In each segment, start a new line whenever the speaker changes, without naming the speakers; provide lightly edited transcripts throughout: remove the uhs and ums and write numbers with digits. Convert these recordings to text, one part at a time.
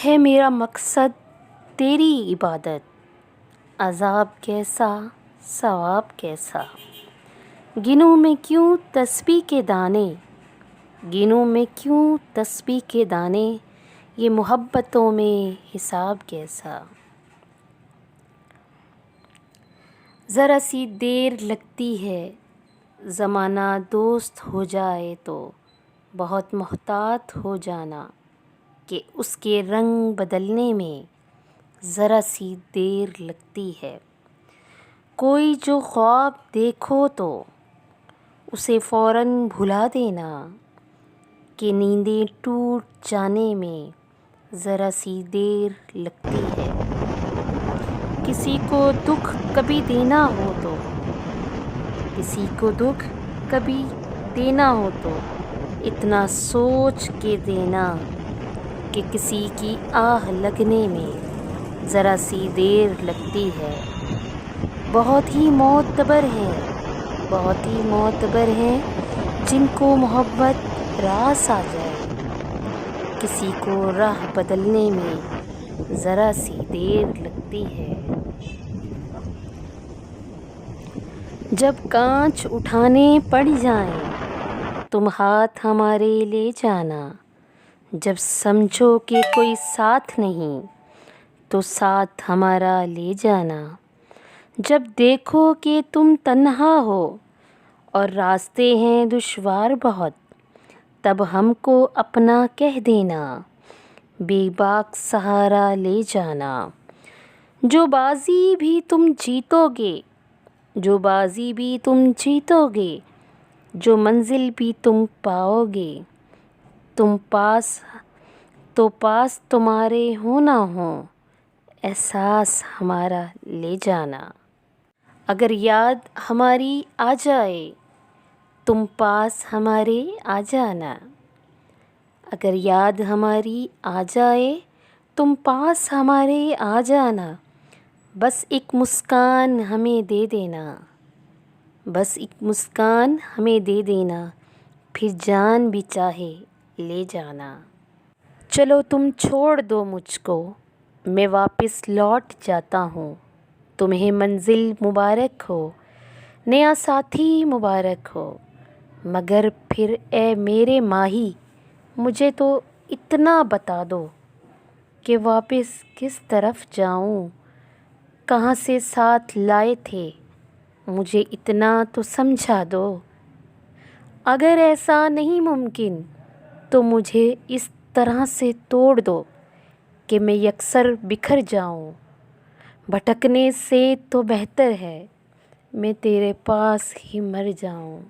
ہے میرا مقصد تیری عبادت، عذاب کیسا ثواب کیسا، گنوں میں کیوں تسبیح کے دانے، گنوں میں کیوں تسبیح کے دانے، یہ محبتوں میں حساب کیسا۔ ذرا سی دیر لگتی ہے زمانہ دوست ہو جائے تو، بہت محتاط ہو جانا کہ اس کے رنگ بدلنے میں ذرا سی دیر لگتی ہے۔ کوئی جو خواب دیکھو تو اسے فوراً بھلا دینا کہ نیندیں ٹوٹ جانے میں ذرا سی دیر لگتی ہے۔ کسی کو دکھ کبھی دینا ہو تو، کسی کو دکھ کبھی دینا ہو تو اتنا سوچ کے دینا کہ کسی کی آہ لگنے میں ذرا سی دیر لگتی ہے۔ بہت ہی معتبر ہیں، بہت ہی معتبر ہیں جن کو محبت راس آ جائے، کسی کو راہ بدلنے میں ذرا سی دیر لگتی ہے۔ جب کانچ اٹھانے پڑ جائیں تم ہاتھ ہمارے لے جانا، جب سمجھو کہ کوئی ساتھ نہیں تو ساتھ ہمارا لے جانا، جب دیکھو کہ تم تنہا ہو اور راستے ہیں دشوار بہت، تب ہم کو اپنا کہہ دینا، بے باک سہارا لے جانا۔ جو بازی بھی تم جیتو گے، جو بازی بھی تم جیتو گے، جو منزل بھی تم پاؤ گے، تم پاس تمہارے ہو نہ ہو، احساس ہمارا لے جانا۔ اگر یاد ہماری آ جائے تم پاس ہمارے آ جانا، اگر یاد ہماری آ جائے تم پاس ہمارے آ جانا، بس ایک مسکان ہمیں دے دینا، بس ایک مسکان ہمیں دے دینا، پھر جان بھی چاہے لے جانا۔ چلو تم چھوڑ دو مجھ کو، میں واپس لوٹ جاتا ہوں، تمہیں منزل مبارک ہو، نیا ساتھی مبارک ہو، مگر پھر اے میرے ماہی مجھے تو اتنا بتا دو کہ واپس کس طرف جاؤں، کہاں سے ساتھ لائے تھے مجھے اتنا تو سمجھا دو۔ اگر ایسا نہیں ممکن تو مجھے اس طرح سے توڑ دو کہ میں یکسر بکھر جاؤں، بھٹکنے سے تو بہتر ہے میں تیرے پاس ہی مر جاؤں۔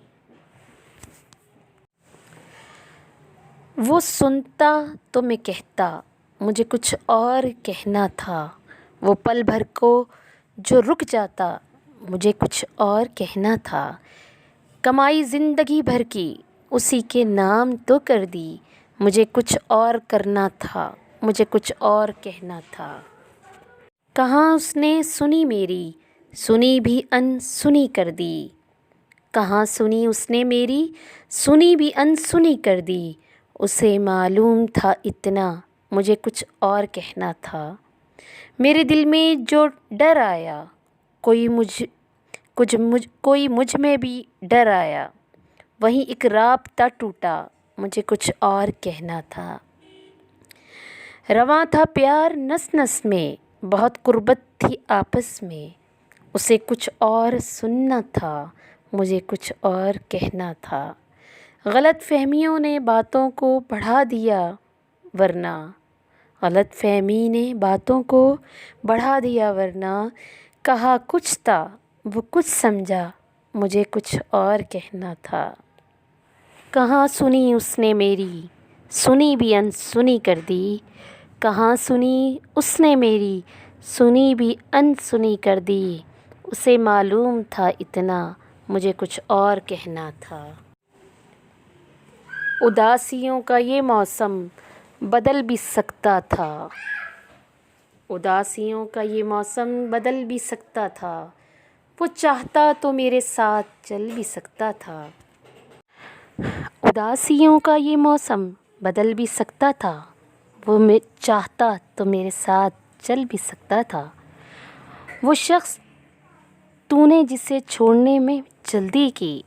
وہ سنتا تو میں کہتا مجھے کچھ اور کہنا تھا، وہ پل بھر کو جو رک جاتا مجھے کچھ اور کہنا تھا، کمائی زندگی بھر کی اسی کے نام تو کر دی، مجھے کچھ اور کرنا تھا، مجھے کچھ اور کہنا تھا۔ کہاں اس نے سنی میری، سنی بھی ان سنی کر دی، کہاں سنی اس نے میری، سنی بھی ان سنی کر دی، اسے معلوم تھا اتنا مجھے کچھ اور کہنا تھا۔ میرے دل میں جو ڈر آیا کوئی مجھ میں بھی ڈر آیا، وہیں ایک رابطہ ٹوٹا مجھے کچھ اور کہنا تھا۔ رواں تھا پیار نس نس میں، بہت قربت تھی آپس میں، اسے کچھ اور سننا تھا مجھے کچھ اور کہنا تھا۔ غلط فہمیوں نے باتوں کو بڑھا دیا ورنہ، غلط فہمی نے باتوں کو بڑھا دیا ورنہ، کہا کچھ تھا وہ کچھ سمجھا مجھے کچھ اور کہنا تھا۔ کہاں سنی اس نے میری، سنی بھی ان سنی کر دی، کہاں سنی اس نے میری، سنی بھی ان سنی کر دی، اسے معلوم تھا اتنا مجھے کچھ اور کہنا تھا۔ اداسیوں کا یہ موسم بدل بھی سکتا تھا، اداسیوں کا یہ موسم بدل بھی سکتا تھا، وہ چاہتا تو میرے ساتھ چل بھی سکتا تھا۔ اداسیوں کا یہ موسم بدل بھی سکتا تھا، وہ میں چاہتا تو میرے ساتھ چل بھی سکتا تھا۔ وہ شخص تو نے جسے چھوڑنے میں جلدی کی،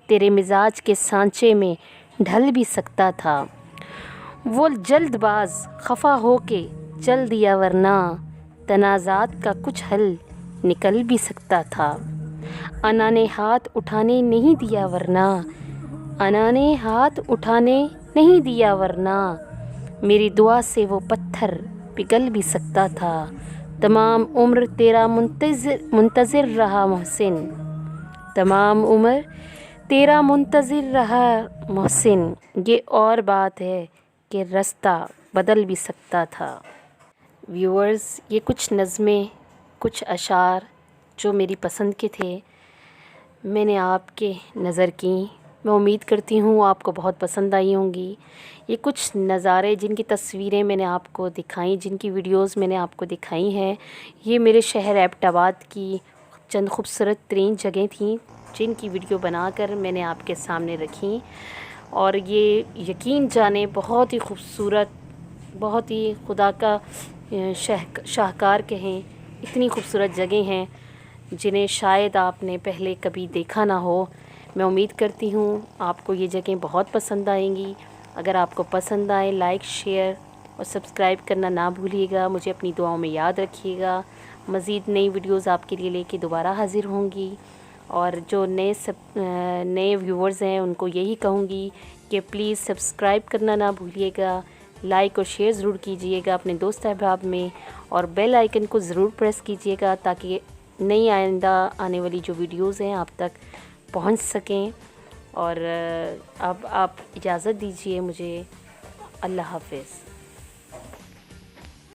تیرے مزاج کے سانچے میں ڈھل بھی سکتا تھا۔ وہ جلد باز خفا ہو کے چل دیا، ورنہ تنازعات کا کچھ حل نکل بھی سکتا تھا۔ انا نے ہاتھ اٹھانے نہیں دیا، ورنہ میری دعا سے وہ پتھر پگھل بھی سکتا تھا۔ تمام عمر تیرا منتظر رہا محسن، یہ اور بات ہے کہ رستہ بدل بھی سکتا تھا۔ ویورز، یہ کچھ نظمیں، کچھ اشعار جو میری پسند کے تھے، میں نے آپ کے نظر کیں۔ میں امید کرتی ہوں آپ کو بہت پسند آئی ہوں گی۔ یہ کچھ نظارے جن کی تصویریں میں نے آپ کو دکھائیں، جن کی ویڈیوز میں نے آپ کو دکھائی ہیں، یہ میرے شہر ایبٹ آباد کی چند خوبصورت ترین جگہیں تھیں جن کی ویڈیو بنا کر میں نے آپ کے سامنے رکھیں، اور یہ یقین جانیں بہت ہی خوبصورت، بہت ہی خدا کا شاہکار کہیں، اتنی خوبصورت جگہیں ہیں جنہیں شاید آپ نے پہلے کبھی دیکھا نہ ہو۔ میں امید کرتی ہوں آپ کو یہ جگہیں بہت پسند آئیں گی۔ اگر آپ کو پسند آئے، لائک، شیئر اور سبسکرائب کرنا نہ بھولیے گا۔ مجھے اپنی دعاؤں میں یاد رکھیے گا۔ مزید نئی ویڈیوز آپ کے لیے لے کے دوبارہ حاضر ہوں گی، اور جو نئے ویورز ہیں ان کو یہی کہوں گی کہ پلیز سبسکرائب کرنا نہ بھولیے گا، لائک اور شیئر ضرور کیجیے گا اپنے دوست احباب میں، اور بیل آئیکن کو ضرور پریس کیجیے گا تاکہ نئی آئندہ آنے والی جو ویڈیوز ہیں آپ تک پہنچ سکیں۔ اور اب آپ اجازت دیجیے مجھے۔ اللہ حافظ۔